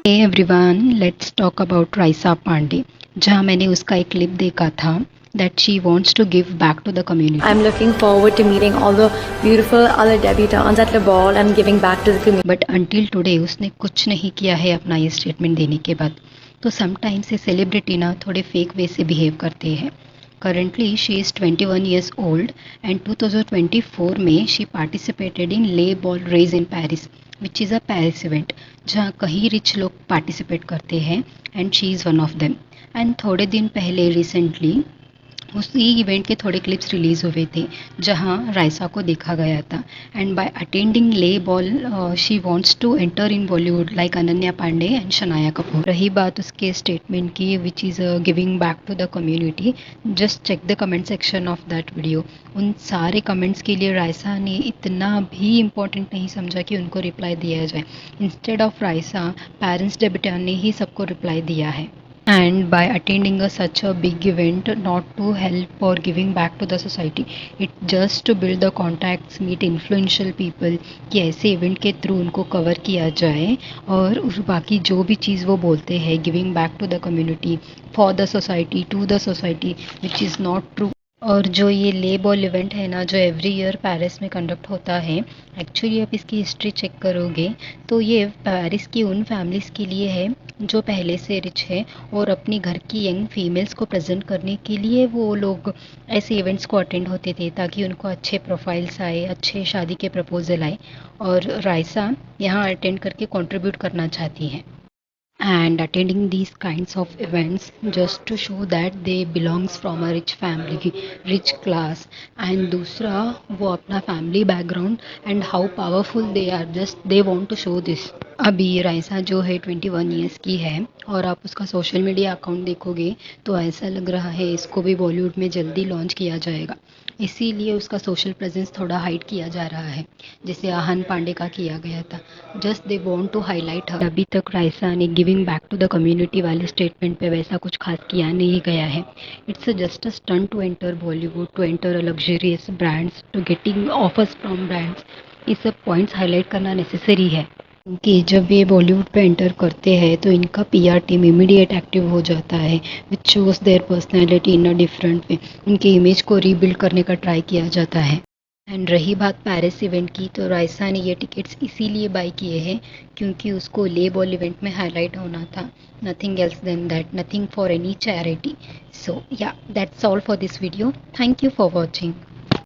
Hey everyone, let's talk about Raisa Pandey. जहाँ मैंने उसका एक क्लिप देखा था that she wants to give back to the community. I'm looking forward to meeting all the beautiful other debutantes at the ball and giving back to the community. But until today उसने कुछ नहीं किया है अपना ये statement देने के बाद। तो समटाइम्स ये सेलिब्रिटी ना थोड़े फेक वे से बिहेव करते हैं। Currently she is 21 years old and 2024 में she participated in Le Bal रेज in Paris, which is a Paris event जहाँ कई रिच लोग पार्टिसिपेट करते हैं and she is one of them. And थोड़े दिन पहले रिसेंटली उसी इवेंट के थोड़े क्लिप्स रिलीज़ हुए थे जहां राइसा को देखा गया था। And by attending Le Bal she wants to enter in Bollywood like Ananya Pandey and Shanaya Kapoor. रही बात उसके स्टेटमेंट की which is giving back to the community, just check the comment section of that video. उन सारे कमेंट्स के लिए राइसा ने इतना भी इम्पोर्टेंट नहीं समझा कि उनको रिप्लाई दिया जाए। Instead of Raisa, parents debutant ने ही सबको रिप्लाई दिया है। And by attending such a big event, not to help or giving back to the society, it just to build the contacts, meet influential people, कि ऐसे event के through उनको cover किया जाए और बाकी जो भी चीज़ वो बोलते हैं giving back to the community, for the society, to the society, which is not true. और जो ये ले बॉल इवेंट है ना, जो एवरी ईयर पेरिस में कंडक्ट होता है, एक्चुअली आप इसकी हिस्ट्री चेक करोगे तो ये पेरिस की उन फैमिलीज़ के लिए है जो पहले से रिच है और अपनी घर की यंग फीमेल्स को प्रेजेंट करने के लिए वो लोग ऐसे इवेंट्स को अटेंड होते थे ताकि उनको अच्छे प्रोफाइल्स आए, अच्छे शादी के प्रपोजल आए। और राइसा यहाँ अटेंड करके कंट्रीब्यूट करना चाहती हैं and attending these kinds of events just to show that they belongs from a rich family, rich class। and दूसरा वो अपना family background and how powerful they are, just they want to show this. अभी राइसा जो है 21 years की है और आप उसका सोशल मीडिया अकाउंट देखोगे तो ऐसा लग रहा है इसको भी बॉलीवुड में जल्दी लॉन्च किया जाएगा, इसीलिए उसका सोशल प्रेजेंस थोड़ा हाइड किया जा रहा है जैसे आहन पांडे का किया गया था। Just they want to highlight her. अभी तक राइसा ने giving back to the community वाले स्टेटमेंट पे वैसा कुछ खास किया नहीं गया है। It's just a stunt to enter Bollywood, to enter a luxurious brands, to getting offers from brands. ये सब पॉइंट्स हाईलाइट करना नेसेसरी है कि जब ये बॉलीवुड पे एंटर करते हैं तो इनका पीआर टीम इमीडिएट एक्टिव हो जाता है, which shows their personality in a different way. उनके इमेज को रीबिल्ड करने का ट्राई किया जाता है। एंड रही बात पेरिस इवेंट की, तो राइसा ने ये टिकट्स इसीलिए बाय किए हैं क्योंकि उसको ले बॉल इवेंट में हाईलाइट होना था। Nothing else than that, nothing for any charity. So yeah, that's all for this video. Thank you for watching.